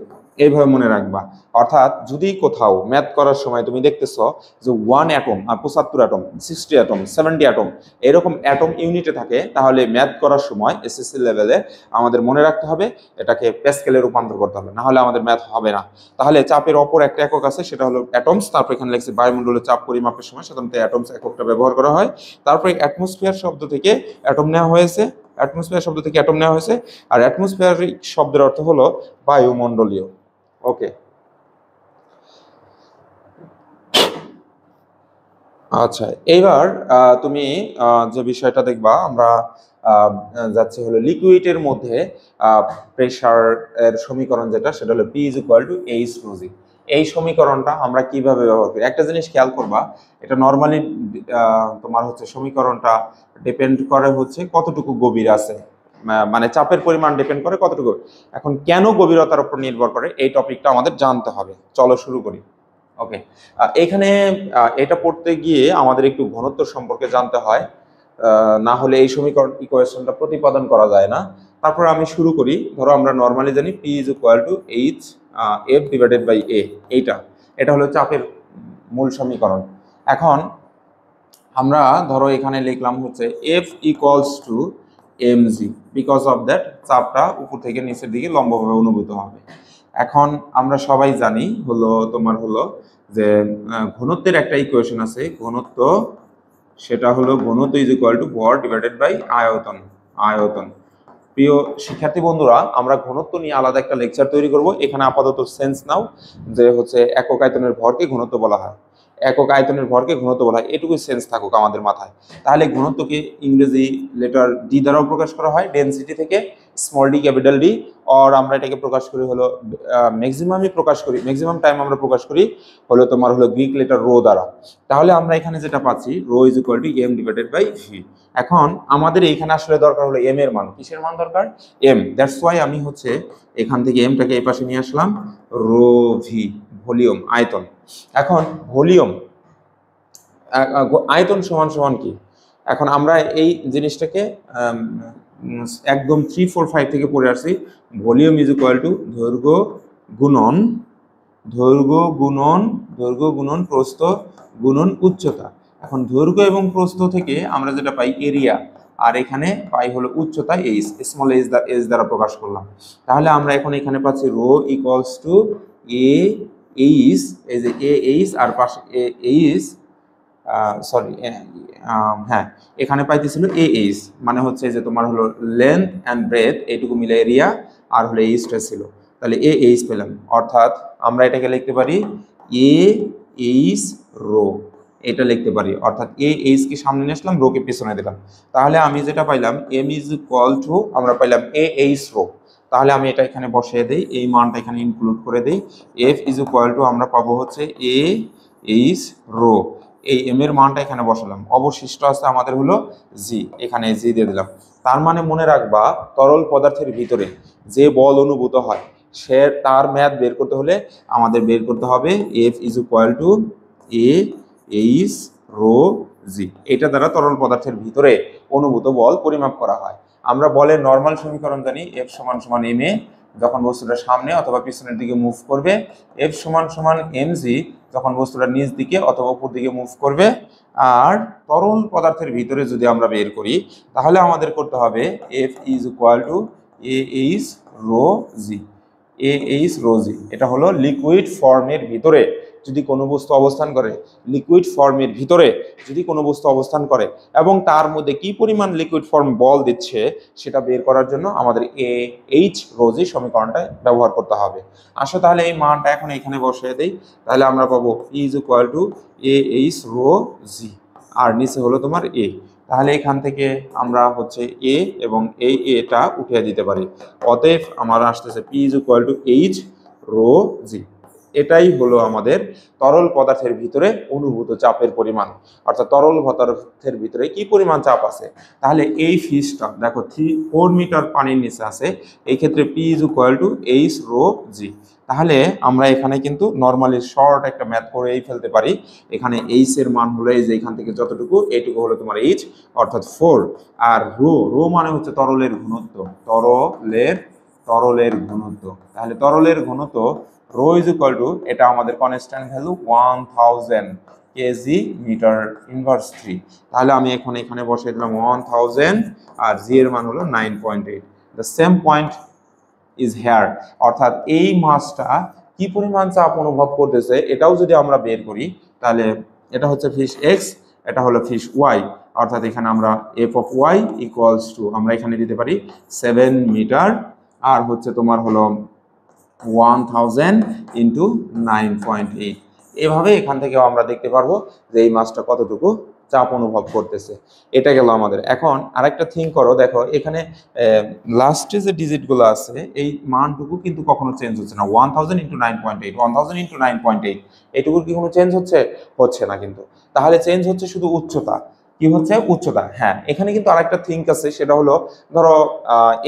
[SPEAKER 1] এইভাবে মনে রাখবা। অর্থাৎ যদি কোথাও ম্যাথ করার সময় তুমি দেখতেছো যে 1 অ্যাটম 75 অ্যাটম 60 অ্যাটম 70 অ্যাটম এরকম অ্যাটম ইউনিটে থাকে, তাহলে ম্যাথ করার সময় এসএসসি লেভেলে আমাদের মনে রাখতে হবে এটাকে প্যাসকেলে রূপান্তর করতে হবে, না হলে আমাদের ম্যাথ হবে না। তাহলে চাপের অপর একটা একক আছে, সেটা হলো অ্যাটমস। তারপর এখানে লিখছি বায়ুমণ্ডলের চাপ পরিমাপের সময় সাধারণত অ্যাটমস এককটা ব্যবহার করা হয়। তারপরে অ্যাটমসফিয়ার শব্দ থেকে অ্যাটম নেওয়া হয়েছে, অ্যাটমসফিয়ার শব্দ থেকে অ্যাটম নেওয়া হয়েছে, আর অ্যাটমসফিয়ারিক শব্দের অর্থ হলো বায়ুমণ্ডলীয়। ওকে, আচ্ছা এইবার তুমি যে বিষয়টা দেখবা, আমরা যাচ্ছি হলো লিকুইডের মধ্যে প্রেসার এর সমীকরণ যেটা, সেটা হলো P = H ρg। এই সমীকরণটা আমরা কিভাবে ব্যবহার করি, একটা জিনিস খেয়াল করবা, এটা নর্মালি তোমার হচ্ছে সমীকরণটা ডিপেন্ড করে হচ্ছে কতটুকু গভীর আছে, মানে চাপের পরিমাণ ডিপেন্ড করে কতটুকু। এখন কেন গভীরতার উপর নির্ভর করে, এই টপিকটা আমাদের জানতে হবে। চলো শুরু করি। ওকে, এখানে এটা পড়তে গিয়ে আমাদের একটু ঘনত্ব সম্পর্কে জানতে হয়, না হলে এই সমীকরণ ইকুয়েশনটা প্রতিপাদন করা যায় না। তারপর আমি শুরু করি। ধরো আমরা নর্মালি জানি P = H/F/A, এটা হলো চাপের মূল সমীকরণ। এখন আমরা ধরো এখানে লিখলাম হচ্ছে F = mg, because of that চাপটা উপর থেকে নিচের দিকে লম্বভাবে অনুভূত হবে। এখন আমরা সবাই জানি হলো তোমার হলো যে ঘনত্বের একটা ইকুয়েশন আছে, ঘনত্ব, সেটা হলো ঘনত্ব = ভর ডিভাইডেড বাই আয়তন। আয়তন, প্রিয় শিক্ষার্থী বন্ধুরা, আমরা ঘনত্ব নিয়ে আলাদা একটা লেকচার তৈরি করব। এখানে আপাতত সেন্স নাও যে হচ্ছে একক আয়তনের ভরকে ঘনত্ব বলা হয়, একক আয়তনের ভরকে ঘনত্ব বলা হয়, এটুকু সেন্স থাকুক আমাদের মাথায়। তাহলে ঘনত্বকে ইংরেজি লেটার ডি দ্বারাও প্রকাশ করা হয়, ডেনসিটি থেকে, স্মল ডি ক্যাপিটাল ডি, আর আমরা এটাকে প্রকাশ করি হলো ম্যাক্সিমামই প্রকাশ করি, ম্যাক্সিমাম টাইম আমরা প্রকাশ করি হলো তোমার হলো গ্রিক লেটার রো দ্বারা। তাহলে আমরা এখানে যেটা পাচ্ছি ρ = m/v। এখন আমাদের এইখানে আসলে দরকার হলো এম এর মান। কিসের মান দরকার? এম। দ্যাটস ওয়াই আমি হচ্ছে এখান থেকে এমটাকে এই পাশে নিয়ে আসলাম, ρv, ভলিউম, আয়তন। এখন ভলিউম, আয়তন সমান সমান কি? এখন আমরা এই জিনিসটাকে একদম 3, 4, 5 থেকে পড়ে আসছি। ভলিউম = দৈর্ঘ্য গুণন দৈর্ঘ্য গুণন প্রস্থ গুণন উচ্চতা। এখন দৈর্ঘ্য এবং প্রস্থ থেকে আমরা যেটা পাই এরিয়া, আর এখানে পাই হলো উচ্চতা এইচ, স্মল এইচ দ্বারা প্রকাশ করলাম। তাহলে আমরা এখন এখানে পাচ্ছি ρ = a এইচ, এই যে a এইচ আর পাশে a এইচ, সরি হ্যাঁ, এখানে পাইতেছিল এ এইচ, মানে হচ্ছে যে তোমার হলো লেন্থ অ্যান্ড ব্রেথ, এইটুকু মিলে এরিয়া, আর হলো এইচটা ছিল। তাহলে এ এইচ পেলাম, অর্থাৎ আমরা এটাকে লিখতে পারি এ এইচ রো, এটা লিখতে পারি। অর্থাৎ এ এইচ কে সামনে নিয়ে আসলাম, রোকে পেছনে দিলাম। তাহলে আমি যেটা পাইলাম M = আমরা পাইলাম এ এইচ রো। তাহলে আমি এটা এখানে বসিয়ে দেই, এই মানটা এখানে ইনক্লুড করে দেই। F = আমরা পাবো হচ্ছে এ এইচ রো, এই এম এর মানটা এখানে বসালাম। অবশিষ্ট আছে আমাদের হলো জি, এখানে জি দিয়ে দিলাম। তার মানে মনে রাখবা, তরল পদার্থের ভিতরে যে বল অনুভূত হয়, সে তার ম্যাথ বের করতে হলে আমাদের বের করতে হবে F = A H rho G. এটা দ্বারা তরল পদার্থের ভিতরে অনুভূত বল পরিমাপ করা হয়। আমরা বলের নর্মাল সমীকরণ জানি, F = ma, যখন বস্তুটা সামনে অথবা পিছনের দিকে মুভ করবে, F = mg, যখন বস্তুটা নিচ দিকে অথবা উপর দিকে মুভ করবে। আর তরল পদার্থের ভিতরে যদি আমরা বের করি, তাহলে আমাদের করতে হবে F = A H rho G, A H rho G. এটা হলো লিকুইড ফর্মের ভিতরে যদি কোনো বস্তু অবস্থান করে, লিকুইড ফর্মের ভিতরে যদি কোনো বস্তু অবস্থান করে এবং তার মধ্যে কি পরিমাণ লিকুইড ফর্ম বল দিচ্ছে, সেটা বের করার জন্য আমাদের এ এইচ রো জি সমীকরণটা ব্যবহার করতে হবে। আসো তাহলে এই মানটা এখন এখানে বসিয়ে দেই। তাহলে আমরা পাবো P = A H rho G, আর নিচে হলো তোমার এ। তাহলে এখান থেকে আমরা হচ্ছে এ এবং এই এটা উঠিয়ে দিতে পারি। অতএব আমার আসতেছে P = H রো জি। এটাই হলো আমাদের তরল পদার্থের ভিতরে অনুভূত চাপের পরিমাণ, অর্থাৎ তরল পদার্থের ভিতরে কি পরিমাণ চাপ আছে। তাহলে এই ফিশটা দেখো 4 মিটার পানির নিচে আছে, এই ক্ষেত্রে P = H রো জি। তাহলে আমরা এখানে কিন্তু নর্মালি শর্ট একটা ম্যাথ করেই ফেলতে পারি। এখানে এইচ এর মান হলো এই যে এখান থেকে যতটুকু, এইটুকু হলো তোমার এইচ, অর্থাৎ 4। আর রো মানে হচ্ছে তরলের ঘনত্ব, তরলের ঘনত্ব। তাহলে তরলের ঘনত্ব ρ = এটা আমাদের constant value 1000 KG metre inverse 3। তাহলে আমি এখন এখানে বসিয়ে দিলাম 1000, আর জি এর মান হলো 9.8। The same point is here, অর্থাৎ এই মাছটা কি পরিমাণ চাপ অনুভব করতেছে এটাও যদি আমরা বের করি, তাহলে এটা হচ্ছে ফিশ এক্স, এটা হলো ফিশ ওয়াই। অর্থাৎ এখানে আমরা F of Y equals to আমরা এখানে দিতে পারি 7 মিটার, আর হচ্ছে তোমার হলো 1000 ইন্টু 9.8। এভাবে এখান থেকেও আমরা দেখতে পারবো যে এই মাছটা কতটুকু চাপ অনুভব করতেছে। এটা গেল আমাদের। এখন আরেকটা থিঙ্ক করো, দেখো এখানে লাস্টে যে ডিজিটগুলো আছে এই মানটুকু কিন্তু কখনো চেঞ্জ হচ্ছে না। 1000 ইন্টু 9.8, 1000 ইন্টু 9.8, এইটুকুর কি কোনো চেঞ্জ হচ্ছে? হচ্ছে না কিন্তু। তাহলে চেঞ্জ হচ্ছে শুধু উচ্চতা। কি হচ্ছে? উচ্চতা। হ্যাঁ, এখানে কিন্তু আরেকটা থিঙ্ক আছে, সেটা হলো ধরো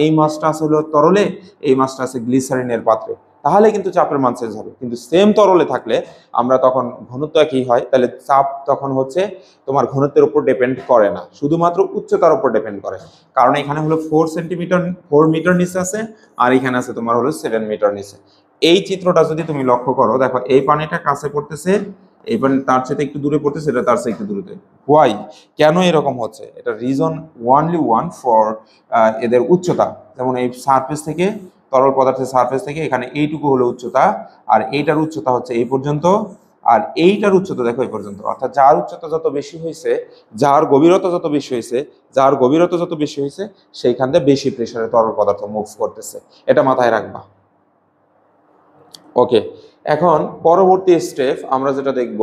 [SPEAKER 1] এই মাছটা আছে হলো তরলে, এই মাছটা আছে গ্লিসারিনের পাত্রে, তাহলে কিন্তু চাপের মান চেঞ্জ হবে। কিন্তু সেম তরলে থাকলে আমরা তখন ঘনত্ব একই হয়, তাহলে চাপ তখন হচ্ছে তোমার ঘনত্বের উপর ডিপেন্ড করে না, শুধুমাত্র উচ্চতার উপর ডিপেন্ড করে। কারণ এখানে হলো 4 মিটার নিচে আছে, আর এখানে আছে তোমার হলো 7 মিটার নিচে। এই চিত্রটা যদি তুমি লক্ষ্য করো, দেখো এই পানিটা কাছে পড়তেছে, এই পানি তার সাথে একটু দূরে পড়তেছে, এটা তার সাথে একটু দূরে। হোয়াই? কেন এরকম হচ্ছে? এটা রিজন ওয়ানলি ওয়ান ফর এদের উচ্চতা। যেমন এই সারফেস থেকে, তরল পদার্থের সারফেস থেকে এখানে এইটুকু হলো উচ্চতা, আর এইটার উচ্চতা হচ্ছে এই পর্যন্ত, আর এইটার উচ্চতা দেখো এই পর্যন্ত। অর্থাৎ যার উচ্চতা যত বেশি হয়েছে, যার গভীরতা যত বেশি হয়েছে, যার গভীরতা যত বেশি হয়েছে, সেইখান থেকে বেশি প্রেসারে তরল পদার্থ মুভ করতেছে। এটা মাথায় রাখবা। ওকে, এখন পরবর্তী স্টেপ আমরা যেটা দেখব,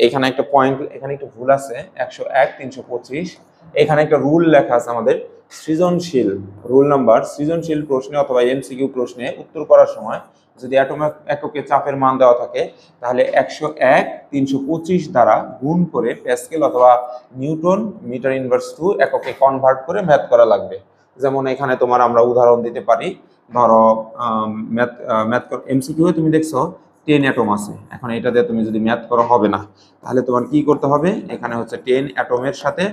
[SPEAKER 1] এখানে একটা পয়েন্ট, এখানে একটু ভুল আছে, 101 325, এখানে একটা রুল লেখা আছে আমাদের। সৃজনশীল রুল নাম্বার, সৃজনশীল প্রশ্নে অথবা এমসিকিউ প্রশ্নে উত্তর করার সময় যদি এককে চাপের মান দেওয়া থাকে, তাহলে 101 325 দ্বারা গুণ করে প্যাসকেল অথবা নিউটন মিটার ইনভার্স টু এককে কনভার্ট করে ম্যাথ করা লাগবে। যেমন এখানে তোমার আমরা উদাহরণ দিতে পারি, ধরো ম্যাথ এমসিকিউ তুমি দেখছো 10 অ্যাটম আছে। এখন এটা দিয়ে তুমি যদি ম্যাথ করা হবে না, তাহলে তোমার কি করতে হবে? এখানে হচ্ছে 10 অ্যাটমের সাথে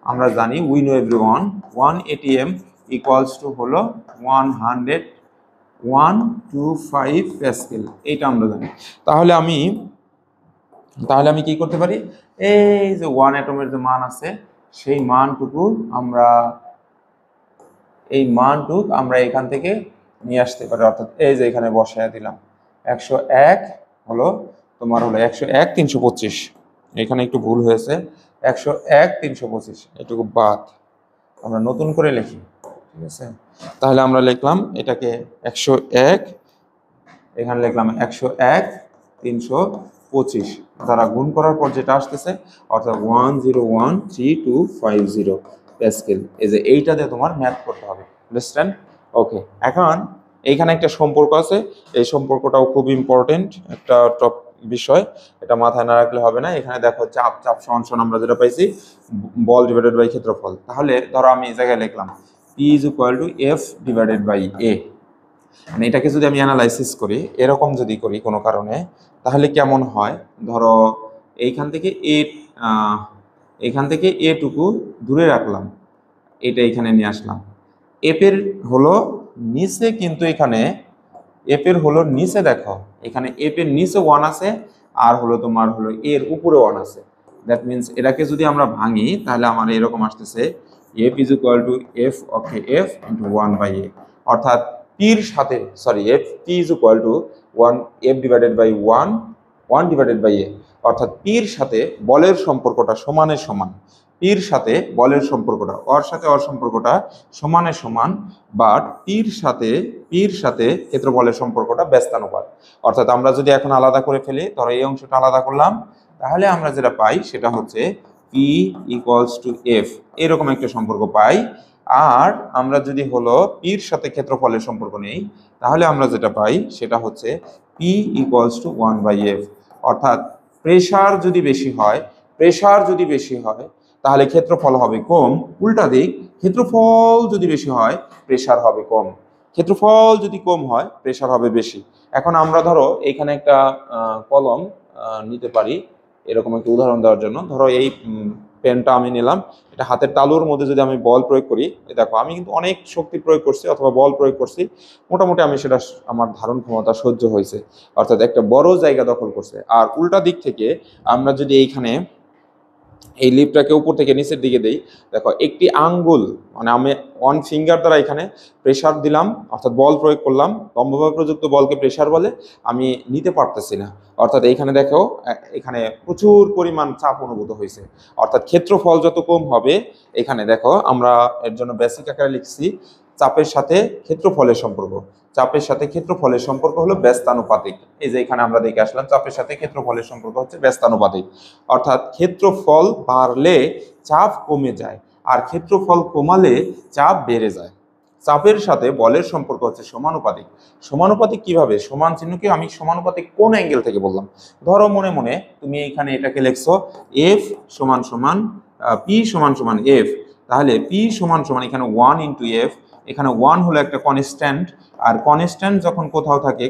[SPEAKER 1] আমরা জানি we know everyone 1 ATM equals to হলো 125 প্যাসকেল, এইটা আমরা জানি। তাহলে আমি কি করতে পারি? এই যে 1 অ্যাটমের যে মান আছে, সেই মানটুকু আমরা এখান থেকে নিয়ে আসতে পারি। অর্থাৎ এই যে এখানে বসায় দিলাম 101 হলো তোমার হলো 101 325, এখানে একটু ভুল হয়েছে, 101 325 এটুকু বাদ, আমরা নতুন করে লিখি, ঠিক আছে? তাহলে আমরা লিখলাম এটাকে 101, এখানে লিখলাম 101 325 দ্বারা গুণ করার পর যেটা আসতেছে, অর্থাৎ 1013250 প্যাসকেল। এই যে এইটা দিয়ে তোমার ম্যাথ করতে হবে, আন্ডারস্ট্যান্ড? ওকে, এখন এইখানে একটা সম্পর্ক আছে, এই সম্পর্কটাও খুব ইম্পর্টেন্ট একটা বিষয়, এটা মাথায় না রাখলে হবে না। এখানে দেখো চাপ সমান আমরা যেটা পাইছি বল ডিভাইডেড বাই ক্ষেত্রফল। তাহলে ধরো আমি এই জায়গায় লিখলাম P = F divided by A। মানে এটাকে যদি আমি অ্যানালাইসিস করি, এরকম যদি করি কোনো কারণে, তাহলে কেমন হয়? ধরো এইখান থেকে এটুকু দূরে রাখলাম, এটা এখানে নিয়ে আসলাম। এপের হলো নিচে, কিন্তু এখানে এপের হলো নিচে, দেখো এখানে এপের নিচে 1 আছে, আর হলো তোমার হলো এর উপরে 1 আছে। দ্যাট মিনস এটাকে যদি আমরা ভাঙি, তাহলে আমার এরকম আসতেছে F = F ওকে F × 1/A। অর্থাৎ পির সাথে P = 1 F divided by 1 divided by A। অর্থাৎ পির সাথে বলের সম্পর্কটা সমানের সমান, পির সাথে বলের সম্পর্কটা, ওর সাথে ওর সম্পর্কটা সমানের সমান, বাট পির সাথে ক্ষেত্রফলের সম্পর্কটা ব্যস্তানুপাত। অর্থাৎ আমরা যদি এখন আলাদা করে ফেলি, ধরো এই অংশটা আলাদা করলাম, তাহলে আমরা যেটা পাই সেটা হচ্ছে P = F, এরকম একটা সম্পর্ক পাই। আর আমরা যদি হলো পির সাথে ক্ষেত্রফলের সম্পর্ক নেই, তাহলে আমরা যেটা পাই সেটা হচ্ছে P = 1/F। অর্থাৎ প্রেসার যদি বেশি হয় তাহলে ক্ষেত্রফল হবে কম, উল্টা দিক ক্ষেত্রফল যদি বেশি হয় প্রেসার হবে কম, ক্ষেত্রফল যদি কম হয় প্রেসার হবে বেশি। এখন আমরা ধরো এখানে একটা কলম নিতে পারি, এরকম একটা উদাহরণ দেওয়ার জন্য। ধরো এই পেনটা আমি নিলাম, এটা হাতের তালুর মধ্যে যদি আমি বল প্রয়োগ করি, দেখো আমি কিন্তু অনেক শক্তি প্রয়োগ করছি অথবা বল প্রয়োগ করছি, মোটামুটি আমি সেটা আমার ধারণ ক্ষমতা সহ্য হয়েছে, অর্থাৎ একটা বড় জায়গা দখল করছে। আর উল্টা দিক থেকে আমরা যদি এইখানে এই লিফটাকে উপর থেকে নিচের দিকে দেই, দেখো একটি আঙ্গুল মানে আমি ওয়ান ফিঙ্গার দ্বারা এখানে প্রেসার দিলাম, অর্থাৎ বল প্রয়োগ করলাম, লম্বভাবে প্রযুক্ত বলকে প্রেসার বলে, আমি নিতে পারতেছি না। অর্থাৎ এইখানে দেখো এখানে প্রচুর পরিমাণ চাপ অনুভূত হয়েছে, অর্থাৎ ক্ষেত্রফল যত কম হবে, এখানে দেখো আমরা এর জন্য বেসিক আকারে লিখছি চাপের সাথে ক্ষেত্রফলের সম্পর্ক। চাপের সাথে ক্ষেত্রফলের সম্পর্ক হলো ব্যস্তানুপাতিক। এই যে এখানে আমরা দেখে আসলাম চাপের সাথে ক্ষেত্রফলের সম্পর্ক হচ্ছে ব্যস্তানুপাতিক, অর্থাৎ ক্ষেত্রফল বাড়লে চাপ কমে যায় আর ক্ষেত্রফল কমালে চাপ বেড়ে যায়। চাপের সাথে বলের সম্পর্ক হচ্ছে সমানুপাতিক। সমানুপাতিক কিভাবে? সমান চিহ্নকে আমি সমানুপাতিক কোন অ্যাঙ্গেল থেকে বললাম? ধরো মনে মনে তুমি এখানে এটাকে লিখছো এফ সমান সমান পি সমান সমান এফ, তাহলে পি সমান সমান এখানে 1 × এফ, এখানে 1 হলো একটা কনস্ট্যান্ট, আর কনস্ট্যান্ট যখন কোথাও থাকে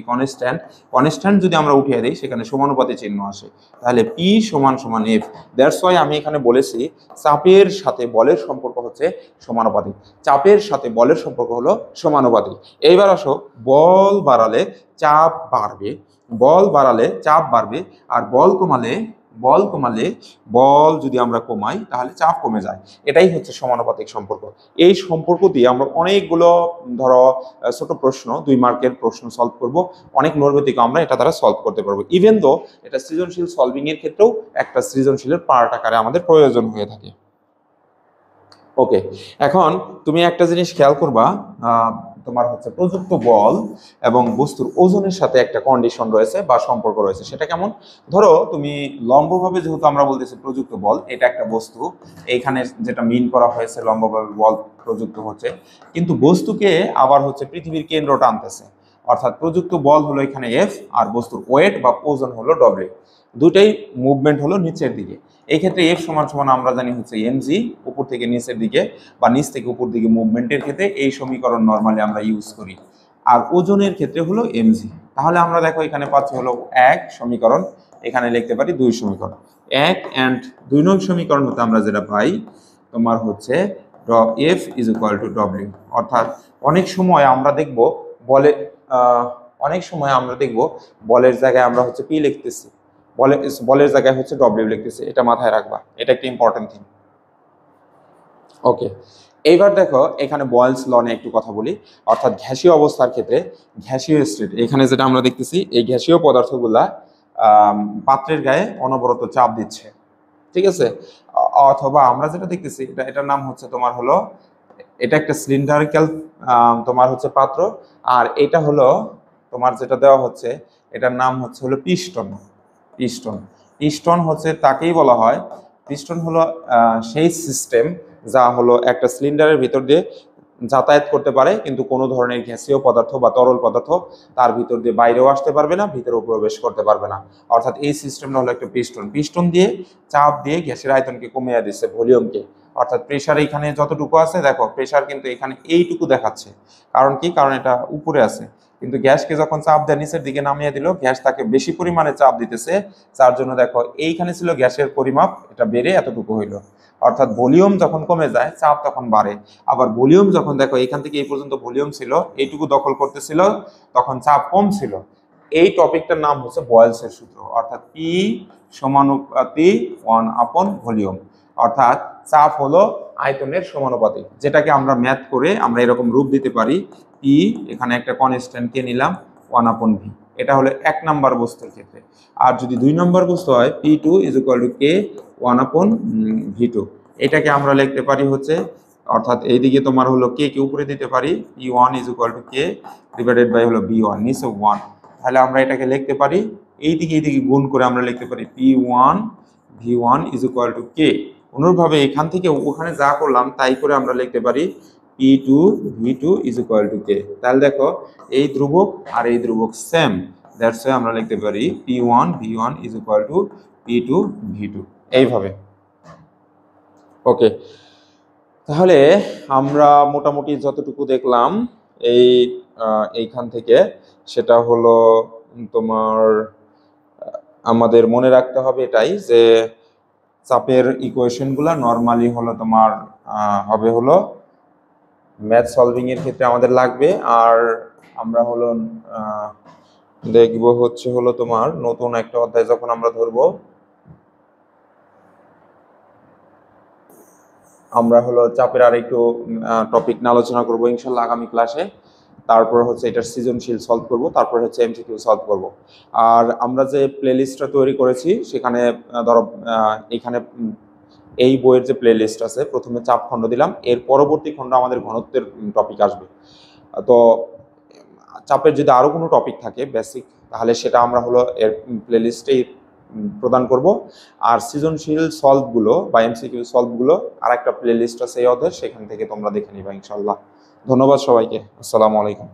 [SPEAKER 1] কনস্ট্যান্ট, কনস্ট্যান্ট যদি আমরা উঠিয়ে দিই সেখানে সমানুপাতিক চিহ্ন আসে, তাহলে পি সমান সমান এফ। দ্যাটস ওয়াই আমি এখানে বলেছি চাপের সাথে বলের সম্পর্ক হচ্ছে সমানুপাতিক। চাপের সাথে বলের সম্পর্ক হলো সমানুপাতিক। এইবার আসো, বল বাড়ালে চাপ বাড়বে, বল বাড়ালে চাপ বাড়বে, আর বল কমালে বল যদি আমরা কমাই তাহলে চাপ কমে যায়। এটাই হচ্ছে সমানুপাতিক সম্পর্ক। এই সম্পর্ক দিয়ে আমরা অনেকগুলো ধরো ছোট প্রশ্ন 2 মার্কের প্রশ্ন সলভ করব, অনেক নৈর্ব্যতিক আমরা এটা দ্বারা সলভ করতে পারবো, ইভেন দো এটা সৃজনশীল সলভিং এর ক্ষেত্রেও একটা সৃজনশীলের পার্ট আকারে আমাদের প্রয়োজন হয়ে থাকে। ওকে, এখন তুমি একটা জিনিস খেয়াল করবা, তোমার হচ্ছে প্রযুক্ত বল এবং বস্তুর ওজনের সাথে একটা কন্ডিশন রয়েছে বা সম্পর্ক রয়েছে। সেটা কেমন? ধরো তুমি লম্বভাবে, যেহেতু আমরা বলতেছি প্রযুক্ত বল, এটা একটা বস্তু, এইখানে যেটা মিন করা হয়েছে লম্বভাবে বল প্রযুক্ত হচ্ছে, কিন্তু বস্তুকে আবার হচ্ছে পৃথিবীর কেন্দ্র টানতেছে, অর্থাৎ প্রযুক্ত বল হলো এখানে এফ আর বস্তুর ওয়েট বা ওজন হলো ডব্লিউ। দুটাই মুভমেন্ট হলো নিচের দিকে। এই ক্ষেত্রে এফ সমান সমান আমরা জানি হচ্ছে এমজি, উপর থেকে নিচের দিকে বা নিচ থেকে উপর দিকে মুভমেন্টের ক্ষেত্রে এই সমীকরণ নরমালি আমরা ইউজ করি। আর ওজনের ক্ষেত্রে হলো এমজি। তাহলে আমরা দেখো এখানে পাচ্ছি হলো 1 সমীকরণ, এখানে লিখতে পারি 2 সমীকরণ। 1 অ্যান্ড 2 নং সমীকরণ হতে আমরা যেটা পাই তোমার হচ্ছে F is equal two W. অর্থাৎ অনেক সময় আমরা দেখব বলে অনেক সময় আমরা দেখব বলের জায়গায় আমরা হচ্ছে পি লিখতেছি, বলের জায়গায় হচ্ছে ডব্লিউ লিখতেছি, এটা মাথায় রাখবা, এটা একটা ইম্পর্টেন্ট থিং। ওকে, এইবার দেখো এখানে বয়েলস ল নিয়ে একটু কথা বলি, অর্থাৎ গ্যাসীয় অবস্থার ক্ষেত্রে গ্যাসীয় স্টেট, এখানে যেটা আমরা দেখতেছি এই গ্যাসীয় পদার্থগুলা পাত্রের গায়ে অনবরত চাপ দিচ্ছে, ঠিক আছে? অথবা আমরা যেটা দেখতেছি এটার নাম হচ্ছে তোমার হলো, এটা একটা সিলিন্ডারিক্যাল তোমার হচ্ছে পাত্র, আর এটা হলো তোমার যেটা দেওয়া হচ্ছে এটার নাম হচ্ছে হলো পিস্টন। পিস্টন পিস্টন হচ্ছে তাকেই বলা হয়, পিস্টন হলো সেই সিস্টেম যা হলো একটা সিলিন্ডারের ভিতর দিয়ে যাতায়াত করতে পারে, কিন্তু কোনো ধরনের গ্যাসীয় পদার্থ বা তরল পদার্থ তার ভিতর দিয়ে বাইরেও আসতে পারবে না, ভিতরেও প্রবেশ করতে পারবে না। অর্থাৎ এই সিস্টেমটা হলো একটা পিস্টন। পিস্টন দিয়ে চাপ দিয়ে গ্যাসের আয়তনকে কমিয়ে দিচ্ছে, ভলিউমকে। অর্থাৎ প্রেশার এখানে যতটুকু আছে, দেখো প্রেশার কিন্তু এখানে এইটুকু দেখাচ্ছে, কারণ কি? কারণ এটা উপরে আছে, কিন্তু গ্যাসকে যখন চাপ দেয় নিচের দিকে নামিয়ে দিল, গ্যাস তাকে বেশি পরিমাণে চাপ দিতেছে, যার জন্য দেখো এইখানে ছিল গ্যাসের পরিমাপ, এটা বেড়ে এতটুকু হইলো। অর্থাৎ ভলিউম যখন কমে যায় চাপ তখন বাড়ে, আবার ভলিউম যখন দেখো এখান থেকে এই পর্যন্ত ভলিউম ছিল, এইটুকু দখল করতেছিল, তখন চাপ কম ছিল। এই টপিকটার নাম হচ্ছে বয়েলসের সূত্র, অর্থাৎ পি সমানুপাতি 1/ভলিউম, অর্থাৎ চাপ হলো আয়তনের সমানুপাতিক, যেটাকে আমরা ম্যাথ করে আমরা এরকম রূপ দিতে পারি, পি এখানে একটা কনস্ট্যান্ট কে নিলাম 1/ভি। এটা হলো 1 নম্বর বস্তুর ক্ষেত্রে। আর যদি 2 নম্বর বস্তু হয়, P2 is equal to K 1/V2। এটাকে আমরা লিখতে পারি হচ্ছে, অর্থাৎ এইদিকে তোমার হলো কে কে উপরে দিতে পারি, P1 is equal to K divided by হলো B1, নিচে 1। তাহলে আমরা এটাকে লিখতে পারি এইদিকে গুণ করে আমরা লিখতে পারি P1 V1 is equal to কে। অনুরূপভাবে এখান থেকে ওখানে যা করলাম তাই করে আমরা লিখতে পারি P2 V2 is equal to কে। তাহলে দেখো এই ধ্রুবক আর এই ধ্রুবক সেম, দ্যাটস ওয়াই আমরা লিখতে পারি P1 V1 is equal two P2 V2, এইভাবে। ওকে, তাহলে আমরা মোটামুটি যতটুকু দেখলাম এইখান থেকে, সেটা হলো তোমার আমাদের মনে রাখতে হবে এটাই যে চাপের ইকুয়েশনগুলো নর্মালি হলো তোমার হবে হলো ম্যাথ সলভিং এর ক্ষেত্রে আমাদের লাগবে। আর আমরা হলো দেখব হচ্ছে হলো তোমার নতুন একটা অধ্যায় যখন আমরা ধরবো, আমরা হলো চাপের আর একটু টপিক নিয়ে আলোচনা করবো ইনশাল্লাহ আগামী ক্লাসে। তারপর হচ্ছে এটার সৃজনশীল সলভ করব, তারপর হচ্ছে এমসিকিউ সলভ করব। আর আমরা যে প্লেলিস্টটা তৈরি করেছি সেখানে ধরো এখানে এই বইয়ের যে প্লেলিস্ট আছে, প্রথমে চাপ খণ্ড দিলাম, এর পরবর্তী খণ্ড আমাদের ঘনত্বের টপিক আসবে। তো চাপের যদি আরও কোনো টপিক থাকে বেসিক, তাহলে সেটা আমরা হলো এর প্লেলিস্টেই প্রদান করব। আর সৃজনশীল সলভগুলো বা এমসিকিউ সলভগুলো আর একটা প্লেলিস্ট আছে এই অধ্যায়, সেখান থেকে তোমরা দেখে নিবা ইনশাল্লাহ। ধন্যবাদ সবাইকে। আসসালামু আলাইকুম।